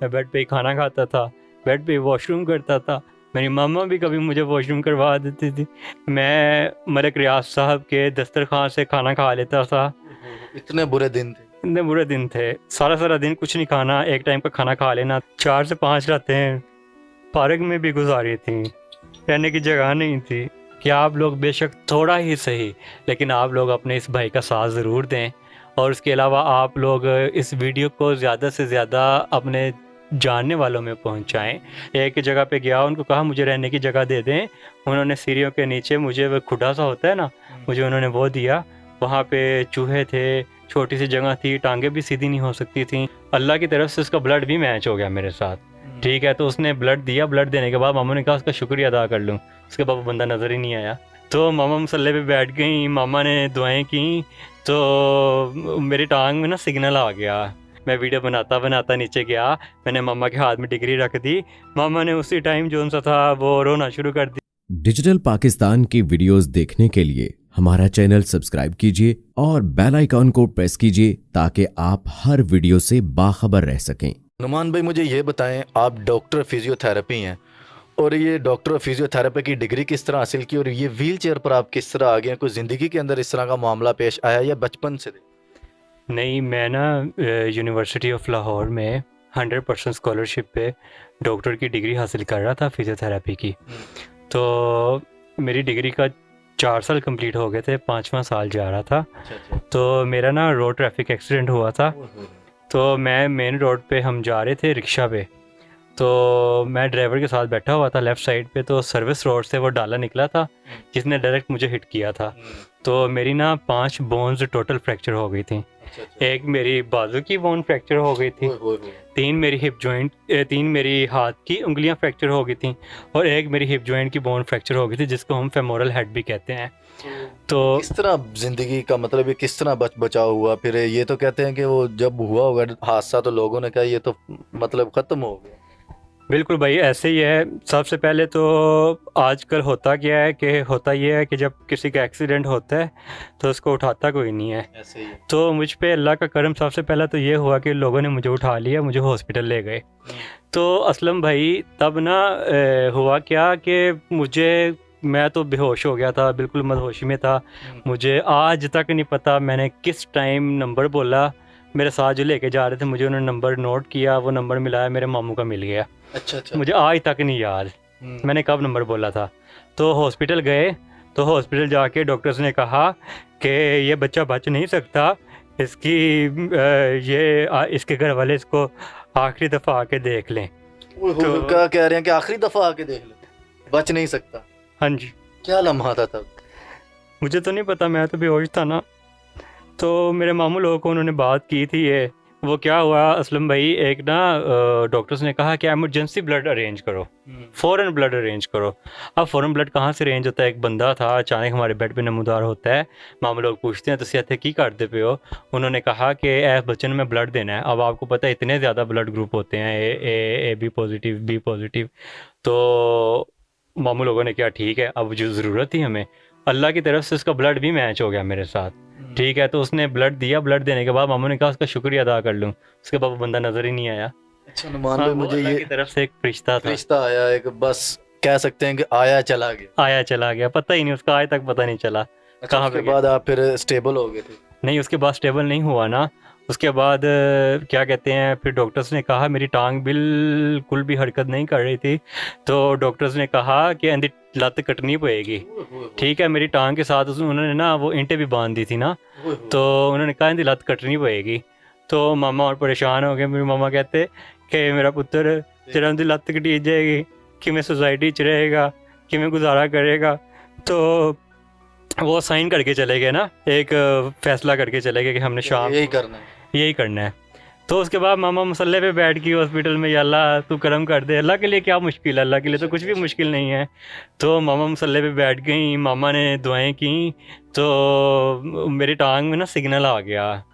मैं बेड पे ही खाना खाता था, बेड पे ही वॉशरूम करता था। मेरी मामा भी कभी मुझे वॉशरूम करवा देती थी। मैं मलिक रियाज साहब के दस्तरखान से खाना खा लेता था। इतने बुरे दिन थे। इतने बुरे दिन थे, सारा सारा दिन कुछ नहीं खाना, एक टाइम का खाना खा लेना। 4 से 5 रातें पार्क में भी गुजारी थी, रहने की जगह नहीं थी। कि आप लोग बेशक थोड़ा ही सही, लेकिन आप लोग अपने इस भाई का साथ ज़रूर दें, और उसके अलावा आप लोग इस वीडियो को ज़्यादा से ज़्यादा अपने जानने वालों में पहुंचाएं। एक जगह पे गया, उनको कहा मुझे रहने की जगह दे दें। उन्होंने सीढ़ियों के नीचे मुझे वो खुदा सा होता है ना, मुझे उन्होंने वो दिया। वहाँ पे चूहे थे, छोटी सी जगह थी, टांगे भी सीधी नहीं हो सकती थी। अल्लाह की तरफ से उसका ब्लड भी मैच हो गया मेरे साथ। ठीक है, तो उसने ब्लड दिया। ब्लड देने के बाद मामा ने कहा उसका शुक्रिया अदा कर लूँ। उसके बाद वो बंदा नज़र ही नहीं आया। तो मामा मसल्ले पे बैठ गई, मामा ने दुआएं की, तो मेरी टांग में ना सिग्नल आ गया। मैं वीडियो बनाता बनाता नीचे गया, मैंने मामा के हाथ में डिग्री रख दी। मामा ने उसी टाइम जो सा था वो रोना शुरू कर दिया। डिजिटल पाकिस्तान की वीडियोस देखने के लिए हमारा चैनल सब्सक्राइब कीजिए और बेल आइकॉन को प्रेस कीजिए ताकि आप हर वीडियो से बाखबर रह सकें। नुमान भाई, मुझे ये बताएं, आप डॉक्टर फिजियोथेरेपी हैं, और ये डॉक्टर फिजियोथेरेपी की डिग्री किस तरह हासिल की, और ये व्हील चेयर पर आप किस तरह आ गए? कोई ज़िंदगी के अंदर इस तरह का मामला पेश आया या बचपन से? नहीं, मैं ना यूनिवर्सिटी ऑफ लाहौर में 100% स्कॉलरशिप पे डॉक्टर की डिग्री हासिल कर रहा था फिजियोथेरेपी की। तो मेरी डिग्री का 4 साल कंप्लीट हो गए थे, 5वां साल जा रहा था। तो मेरा ना रोड ट्रैफिक एक्सीडेंट हुआ था। तो मैं मेन रोड पे हम जा रहे थे रिक्शा पे, तो मैं ड्राइवर के साथ बैठा हुआ था लेफ़्ट साइड पे। तो सर्विस रोड से वो डाला निकला था जिसने डायरेक्ट मुझे हिट किया था। तो मेरी ना 5 बोन्स टोटल फ्रैक्चर हो गई थी। एक मेरी बाजू की बोन फ्रैक्चर हो गई थी, 3 मेरी हिप जॉइंट 3 मेरी हाथ की उंगलियां फ्रैक्चर हो गई थी, और एक मेरी हिप जॉइंट की बोन फ्रैक्चर हो गई थी, जिसको हम फेमोरल हेड भी कहते हैं। तो किस तरह ज़िंदगी का मतलब ये किस तरह बचाव हुआ? फिर ये तो कहते हैं कि वो जब हुआ होगा हादसा तो लोगों ने कहा ये तो मतलब ख़त्म हो गया। बिल्कुल भाई, ऐसे ही है। सबसे पहले तो आजकल होता क्या है कि होता ये है कि जब किसी का एक्सीडेंट होता है तो उसको उठाता कोई नहीं है। ऐसे ही है। तो मुझ पे अल्लाह का करम सबसे पहला तो ये हुआ कि लोगों ने मुझे उठा लिया, मुझे हॉस्पिटल ले गए। तो असलम भाई तब ना हुआ क्या कि मैं तो बेहोश हो गया था, बिल्कुल मदहोशी में था। मुझे आज तक नहीं पता मैंने किस टाइम नंबर बोला। मेरे साथ जो लेके जा रहे थे मुझे उन्होंने नंबर नोट किया, वो नंबर मिलाया, मेरे मामू का मिल गया। अच्छा। मुझे आज तक नहीं याद मैंने कब नंबर बोला था। तो हॉस्पिटल गए, तो हॉस्पिटल जाके डॉक्टर्स ने कहा कि ये बच्चा बच नहीं सकता, इसके घर वाले इसको आखिरी दफ़ा आके देख लें। तो क्या कह रहे हैं कि आखिरी दफ़ा आके देख ले, बच नहीं सकता? हाँ जी। क्या लम्हा था तब? मुझे तो नहीं पता, मैं तो बेहोश था ना। तो मेरे मामू लोगों को उन्होंने बात की थी ये। वो क्या हुआ असलम भाई, एक ना डॉक्टर्स ने कहा कि एमरजेंसी ब्लड अरेंज करो, फ़ौरन ब्लड अरेंज करो। अब फ़ौरन ब्लड कहाँ से अरेंज होता है? एक बंदा था अचानक हमारे बेड पे नमूदार होता है। मामू लोग पूछते हैं तो इत्थे की करते पे हो? उन्होंने कहा कि ऐस बच्चन में ब्लड देना है। अब आपको पता है इतने ज़्यादा ब्लड ग्रुप होते हैं, A B positive, B positive. तो मामू लोगों ने किया ठीक है, अब जो ज़रूरत थी हमें, अल्लाह की तरफ से उसका ब्लड भी मैच हो गया मेरे साथ। ठीक है, तो उसने ब्लड दिया। ब्लड देने के बाद मामू ने कहा उसका शुक्रिया अदा कर लूँ। उसके बाद वो बंदा नज़र ही नहीं आया। अच्छा नुमान हाँ, भाई, वो मुझे अल्लाह ये की तरफ से एक फरिश्ता था, रिश्ता आया एक, बस कह सकते हैं कि आया चला गया। आया चला गया, पता ही नहीं उसका, आज तक पता नहीं चला अच्छा, कहाँ उसके पे गया। बाद आप फिर स्टेबल हो गए थे? नहीं, उसके बाद स्टेबल नहीं हुआ ना। उसके बाद क्या कहते हैं, फिर डॉक्टर्स ने कहा, मेरी टांग बिल्कुल भी हरकत नहीं कर रही थी। तो डॉक्टर्स ने कहा कि अंधी लत कटनी पड़ेगी। ठीक है, मेरी टांग के साथ उन्होंने ना वो ईंटें भी बांध दी थी ना, तो उन्होंने कहा अंधी लत कटनी पड़ेगी। तो मामा और परेशान हो गए। मेरे मामा कहते कि मेरा पुत्र तेरा अंधी लत कटी जाएगी, कि मैं सोसाइटी च रहेगा, कि मैं गुजारा करेगा। तो वो साइन करके चले गए ना, एक फैसला करके चले गए कि हमने शाम यही करना है। यही करना है। तो उसके बाद मामा मसल्ले पे बैठ गई हॉस्पिटल में, या अल्लाह तू करम कर दे। अल्लाह के लिए क्या मुश्किल है, अल्लाह के लिए तो कुछ भी मुश्किल नहीं है। तो मामा मसल्ले पे बैठ गई, मामा ने दुआएं की, तो मेरी टांग में ना सिग्नल आ गया।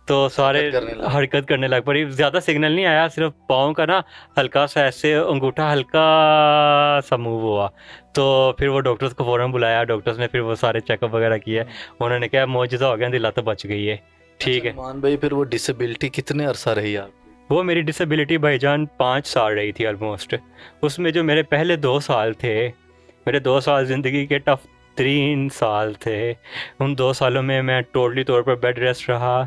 तो सारे हरकत करने लग पड़ी। ज़्यादा सिग्नल नहीं आया, सिर्फ पाँव का ना हल्का सा ऐसे अंगूठा हल्का सा मूव हुआ। तो फिर वो डॉक्टर्स को फ़ौरन बुलाया। डॉक्टर्स ने फिर वो सारे चेकअप वगैरह किए। उन्होंने कहा मौजूदा हो गया, दिल तो बच गई है। ठीक है नुमान भाई, फिर वो डिसेबिलिटी कितने अरसा रही आपकी? वो मेरी डिसेबिलिटी भाईजान 5 साल रही थी ऑलमोस्ट। उसमें जो मेरे पहले 2 साल थे, मेरे 2 साल ज़िंदगी के टफ 3 साल थे। उन 2 सालों में मैं टोटली तौर पर बेड रेस्ट रहा।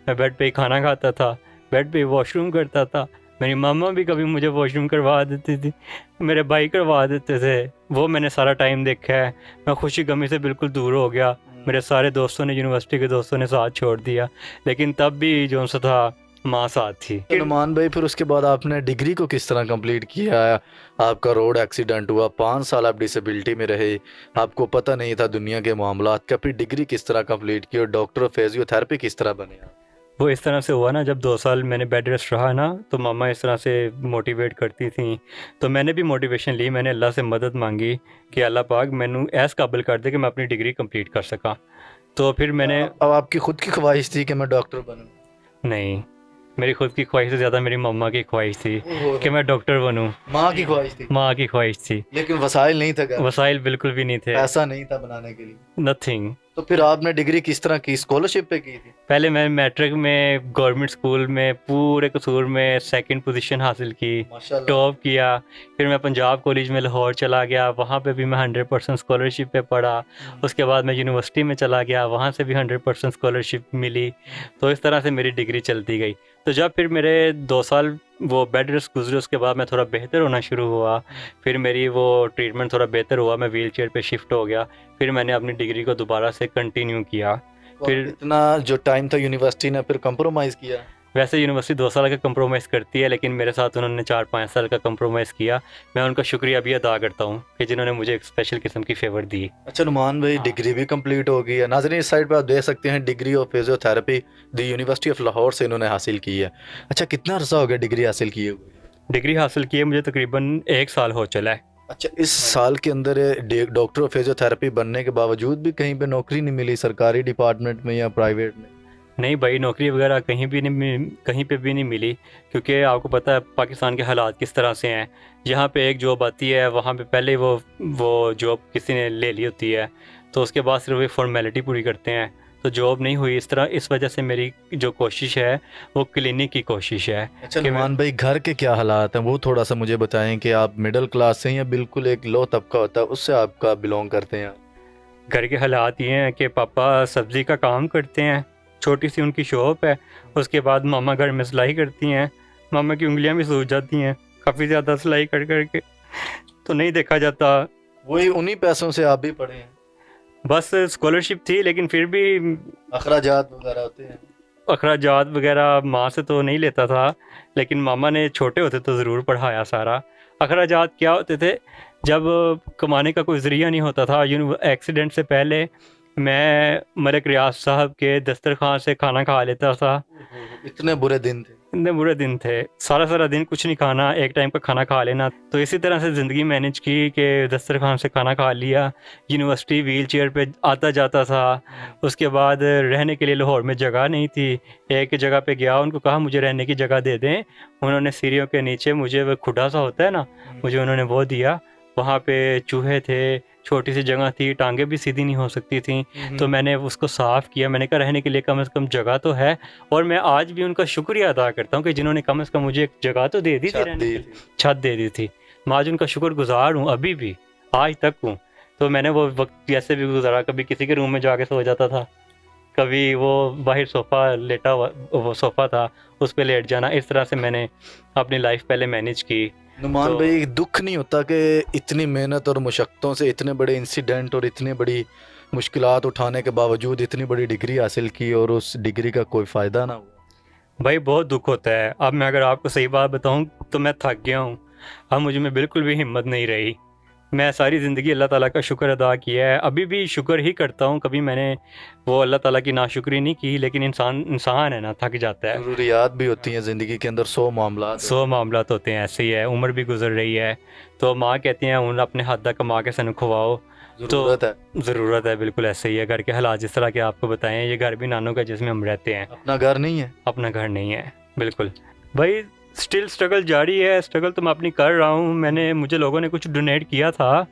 मैं बेड पे ही खाना खाता था, बेड पे ही वॉशरूम करता था। मेरी मामा भी कभी मुझे वॉशरूम करवा देती थी, मेरे भाई करवा देते थे। वो मैंने सारा टाइम देखा है। मैं खुशी गमी से बिल्कुल दूर हो गया। मेरे सारे दोस्तों ने, यूनिवर्सिटी के दोस्तों ने साथ छोड़ दिया, लेकिन तब भी जो सा था माँ साथ थी। नुमान भाई, फिर उसके बाद आपने डिग्री को किस तरह कंप्लीट किया? आपका रोड एक्सीडेंट हुआ, 5 साल आप डिसेबिलिटी में रहे, आपको पता नहीं था दुनिया के मामलात का, फिर डिग्री किस तरह कंप्लीट की और डॉक्टर ऑफ फिजियोथेरेपी किस तरह बने आप? वो इस तरह से हुआ ना, जब 2 साल मैंने बेड रेस्ट रहा ना, तो मामा इस तरह से मोटिवेट करती थी, तो मैंने भी मोटिवेशन ली। मैंने अल्लाह से मदद मांगी कि अल्लाह पाक मैनू ऐस काबिल कर दे कि मैं अपनी डिग्री कंप्लीट कर सका। तो फिर मैंने अब आपकी खुद की ख्वाहिश थी कि मैं डॉक्टर बनूं? नहीं, मेरी खुद की ख्वाहिश से ज़्यादा मेरी मम्मा की ख्वाहिश थी कि मैं डॉक्टर बनूं। माँ की ख्वाहिश थी, माँ की ख्वाहिश थी। लेकिन वसाइल नहीं था, वसाइल बिल्कुल भी नहीं थे, पैसा नहीं था बनाने के लिए, नथिंग। तो फिर आपने डिग्री किस तरह की? स्कॉलरशिप पे की थी? पहले मैं मैट्रिक में गवर्नमेंट स्कूल में पूरे कसूर में 2nd पोजीशन हासिल की, माशाल्लाह। टॉप किया। फिर मैं पंजाब कॉलेज में लाहौर चला गया, वहाँ पे भी मैं 100% स्कॉलरशिप पे पढ़ा। उसके बाद मैं यूनिवर्सिटी में चला गया, वहाँ से भी 100% स्कॉलरशिप मिली। तो इस तरह से मेरी डिग्री चलती गई। तो जब फिर मेरे 2 साल वो बेड रेस्ट गुजरे, उसके बाद मैं थोड़ा बेहतर होना शुरू हुआ। फिर मेरी वो ट्रीटमेंट थोड़ा बेहतर हुआ, मैं व्हील चेयर पर शिफ्ट हो गया। फिर मैंने अपनी डिग्री को दोबारा से कंटिन्यू किया। फिर इतना जो टाइम था यूनिवर्सिटी ने फिर कंप्रोमाइज़ किया? वैसे यूनिवर्सिटी 2 साल का कंप्रोमाइज़ करती है, लेकिन मेरे साथ उन्होंने 4-5 साल का कंप्रोमाइज़ किया। मैं उनका शुक्रिया भी अदा करता हूँ कि जिन्होंने मुझे एक स्पेशल किस्म की फेवर दी। अच्छा नुमान भाई, डिग्री भी कंप्लीट हो गई है। नाज़रीन, इस साइड पे आप देख सकते हैं degree of physiotherapy the university of Lahore से इन्होंने हासिल की है। अच्छा, कितना अरसा हो गया डिग्री हासिल किए हुए? डिग्री हासिल किए मुझे तकरीबन 1 साल हो चला है। अच्छा, इस साल के अंदर डॉक्टर ऑफ फिजियोथेरेपी बनने के बावजूद भी कहीं पे नौकरी नहीं मिली, सरकारी डिपार्टमेंट में या प्राइवेट में? नहीं भाई, नौकरी वगैरह कहीं पे भी नहीं मिली, क्योंकि आपको पता है पाकिस्तान के हालात किस तरह से हैं। यहाँ पे एक जॉब आती है, वहाँ पे पहले वो जॉब किसी ने ले ली होती है, तो उसके बाद सिर्फ वे फॉर्मेलिटी पूरी करते हैं। तो जॉब नहीं हुई इस वजह से मेरी जो कोशिश है वो क्लिनिक की कोशिश है। अच्छा कि नुमान भाई, घर के क्या हालात हैं वो थोड़ा सा मुझे बताएं कि आप मिडिल क्लास से हैं या बिल्कुल एक लो तबका होता है उससे आपका बिलोंग करते हैं? घर के हालात ये हैं कि पापा सब्ज़ी का काम करते हैं, छोटी सी उनकी शॉप है। उसके बाद मामा घर में सिलाई करती हैं। मामा की उंगलियां भी सूज जाती हैं काफ़ी ज़्यादा सिलाई कर करके, तो नहीं देखा जाता। वही उन्हीं पैसों से आप भी पढ़े हैं? बस स्कॉलरशिप थी, लेकिन फिर भी अखराजात वगैरह होते हैं? अखराजात वगैरह माँ से तो नहीं लेता था, लेकिन मामा ने छोटे होते तो ज़रूर पढ़ाया सारा। अखराजात क्या होते थे, जब कमाने का कोई ज़रिया नहीं होता था। एक्सीडेंट से पहले मैं मलिक रियाज साहब के दस्तरखान से खाना खा लेता था। इतने बुरे दिन थे? इतने बुरे दिन थे, सारा दिन कुछ नहीं खाना, एक टाइम का खाना खा लेना। तो इसी तरह से ज़िंदगी मैनेज की कि दस्तरखान से खाना खा लिया। यूनिवर्सिटी व्हील चेयर पर आता जाता था। उसके बाद रहने के लिए लाहौर में जगह नहीं थी। एक जगह पे गया, उनको कहा मुझे रहने की जगह दे दें। उन्होंने सीढ़ियों के नीचे मुझे वो खुदा सा होता है ना, मुझे उन्होंने वो दिया। वहाँ पे चूहे थे, छोटी सी जगह थी, टांगे भी सीधी नहीं हो सकती थी। तो मैंने उसको साफ़ किया। मैंने कहा रहने के लिए कम से कम जगह तो है। और मैं आज भी उनका शुक्रिया अदा करता हूँ कि जिन्होंने कम से कम मुझे एक जगह तो दे दी थी, रहने के लिए छत दे दी थी। मैं आज उनका शुक्रगुजार हूँ, अभी भी आज तक हूँ। तो मैंने वो वक्त कैसे भी गुजारा, कभी किसी के रूम में जाके सो जाता था, कभी वो बाहर सोफ़ा लेटा हुआ, वो सोफ़ा था उस पर लेट जाना। इस तरह से मैंने अपनी लाइफ पहले मैनेज की। नुमान तो भाई, दुख नहीं होता कि इतनी मेहनत और मुशक्क़तों से इतने बड़े इंसिडेंट और इतनी बड़ी मुश्किलात उठाने के बावजूद इतनी बड़ी डिग्री हासिल की और उस डिग्री का कोई फ़ायदा ना हुआ? भाई बहुत दुख होता है। अब मैं अगर आपको सही बात बताऊं तो मैं थक गया हूं। अब मुझ में बिल्कुल भी हिम्मत नहीं रही। मैं सारी ज़िंदगी अल्लाह ताला का शुक्र अदा किया है, अभी भी शुक्र ही करता हूँ। कभी मैंने वो अल्लाह ताला की नाशुक्री नहीं की, लेकिन इंसान है ना, थक जाता है। ज़रूरियात भी होती हैं ज़िंदगी के अंदर, 100 मामलात 100 मामलात होते हैं, ऐसे ही है। उम्र भी गुजर रही है, तो माँ कहती हैं उन अपने हद तक कमा के सन खुवाओ। ज़रूरत है। ज़रूरत है, बिल्कुल ऐसे ही है। घर के हालात जिस तरह के आपको बताएं, ये घर भी नानों का जिसमें हम रहते हैं। अपना घर नहीं है? अपना घर नहीं है, बिल्कुल। भाई स्टिल स्ट्रगल जारी है। स्ट्रगल तो मैं अपनी कर रहा हूँ। मुझे लोगों ने कुछ डोनेट किया था,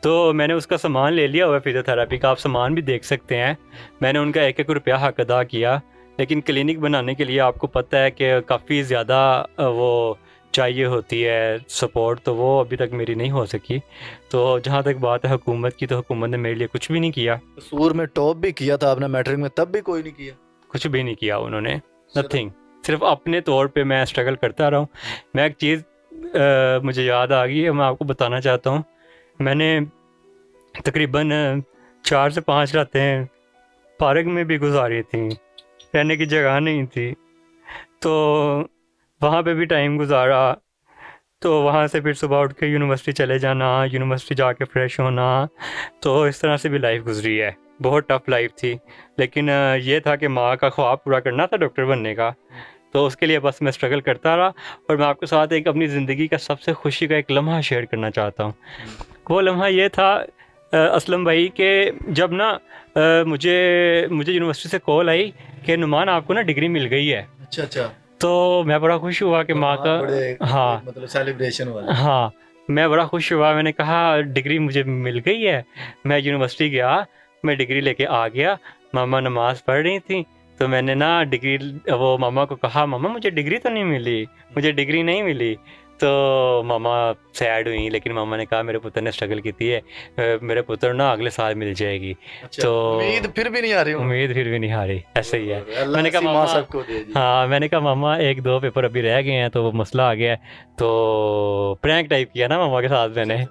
तो मैंने उसका सामान ले लिया हुआ है फिजियोथेरेपी का। आप सामान भी देख सकते हैं। मैंने उनका 1-1 रुपया हक अदा किया, लेकिन क्लिनिक बनाने के लिए आपको पता है कि काफ़ी ज़्यादा वो चाहिए होती है सपोर्ट, तो वो अभी तक मेरी नहीं हो सकी। तो जहाँ तक बात है हुकूमत की, तो हुकूमत ने मेरे लिए कुछ भी नहीं किया, कसूर में टॉप भी किया था आपने मैट्रिक में, तब भी कोई नहीं किया। कुछ भी नहीं किया उन्होंने, नथिंग। सिर्फ अपने तौर पे मैं स्ट्रगल करता रहा हूँ। मैं एक चीज़ मुझे याद आ गई है, मैं आपको बताना चाहता हूँ। मैंने तकरीबन 4 से 5 रातें पार्क में भी गुजारी थी, रहने की जगह नहीं थी, तो वहाँ पे भी टाइम गुजारा। तो वहाँ से फिर सुबह उठ के यूनिवर्सिटी चले जाना, यूनिवर्सिटी जाके फ्रेश होना, तो इस तरह से भी लाइफ गुजरी है। बहुत टफ लाइफ थी, लेकिन ये था कि माँ का ख्वाब पूरा करना था डॉक्टर बनने का, तो उसके लिए बस मैं स्ट्रगल करता रहा। और मैं आपके साथ एक अपनी ज़िंदगी का सबसे खुशी का एक लम्हा शेयर करना चाहता हूँ। वो लम्हा ये था असलम भाई कि जब ना मुझे यूनिवर्सिटी से कॉल आई कि नुमान आपको ना डिग्री मिल गई है। अच्छा अच्छा, तो मैं बड़ा खुश हुआ कि माँ का, हाँ मतलब सेलिब्रेशन वाला। हाँ, मैं बड़ा खुश हुआ। मैंने कहा डिग्री मुझे मिल गई है। मैं यूनिवर्सिटी गया, मैं डिग्री लेके आ गया। मामा नमाज पढ़ रही थी, तो मैंने ना डिग्री, वो मामा को कहा मामा मुझे डिग्री तो नहीं मिली, मुझे डिग्री नहीं मिली। तो मामा सैड हुई, लेकिन मामा ने कहा मेरे पुत्र ने स्ट्रगल की है, मेरे पुत्र ना अगले साल मिल जाएगी। अच्छा, तो उम्मीद फिर भी नहीं आ रही। उम्मीद फिर भी नहीं हारी, ऐसे ही है। अल्लाह मैंने कहा ऐसी माँ मामा, सबको दे जी। हाँ, मैंने कहा मामा 1-2 पेपर अभी रह गए हैं, तो वो मसला आ गया है। तो प्रैंक टाइप किया ना मामा के साथ मैंने।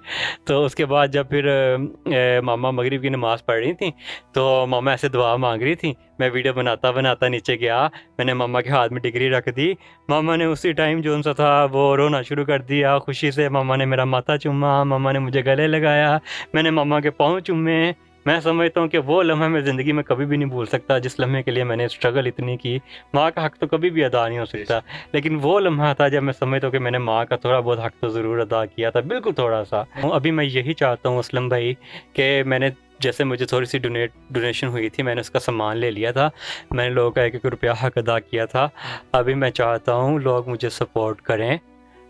तो उसके बाद जब फिर मामा मगरिब की नमाज़ पढ़ रही थी, तो मामा ऐसे दुआ मांग रही थी। मैं वीडियो बनाता बनाता नीचे गया, मैंने मामा के हाथ में डिग्री रख दी। मामा ने उसी टाइम जो सा था वो रोना शुरू कर दिया खुशी से। मामा ने मेरा माथा चूमा, मामा ने मुझे गले लगाया, मैंने मामा के पाँव चूमे। मैं समझता हूँ कि वो लम्हा मैं ज़िंदगी में कभी भी नहीं भूल सकता, जिस लम्हे के लिए मैंने स्ट्रगल इतनी की। माँ का हक़ तो कभी भी अदा नहीं हो सकता, लेकिन वो लम्हा था जब मैं समझता हूँ कि मैंने माँ का थोड़ा बहुत हक़ तो ज़रूर अदा किया था, बिल्कुल थोड़ा सा। अभी मैं यही चाहता हूँ असलम भाई कि मैंने, जैसे मुझे थोड़ी सी डोनेशन हुई थी, मैंने उसका सामान ले लिया था, मैंने लोगों का 1-1 रुपया हक़ अदा किया था। अभी मैं चाहता हूँ लोग मुझे सपोर्ट करें,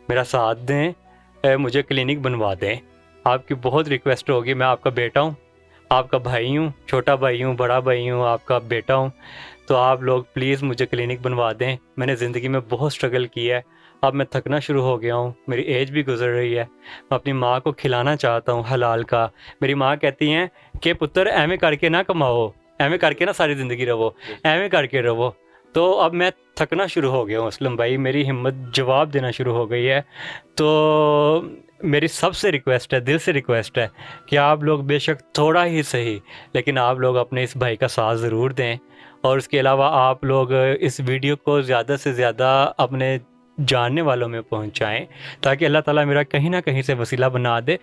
मेरा साथ दें, मुझे क्लिनिक बनवा दें। आपकी बहुत रिक्वेस्ट होगी, मैं आपका बेटा हूँ, आपका भाई हूँ, छोटा भाई हूँ, बड़ा भाई हूँ, आपका बेटा हूँ, तो आप लोग प्लीज़ मुझे क्लिनिक बनवा दें। मैंने ज़िंदगी में बहुत स्ट्रगल किया है, अब मैं थकना शुरू हो गया हूँ, मेरी एज भी गुजर रही है। मैं अपनी माँ को खिलाना चाहता हूँ हलाल का। मेरी माँ कहती हैं कि पुत्र एम करके ना कमाओ, एम करके ना सारी ज़िंदगी रहो, एम करके रहो। तो अब मैं थकना शुरू हो गया हूँ असलम भाई, मेरी हिम्मत जवाब देना शुरू हो गई है। तो मेरी सबसे रिक्वेस्ट है, दिल से रिक्वेस्ट है कि आप लोग बेशक थोड़ा ही सही, लेकिन आप लोग अपने इस भाई का साथ ज़रूर दें। और उसके अलावा आप लोग इस वीडियो को ज़्यादा से ज़्यादा अपने जानने वालों में पहुंचाएं, ताकि अल्लाह ताला मेरा कहीं ना कहीं से वसीला बना दे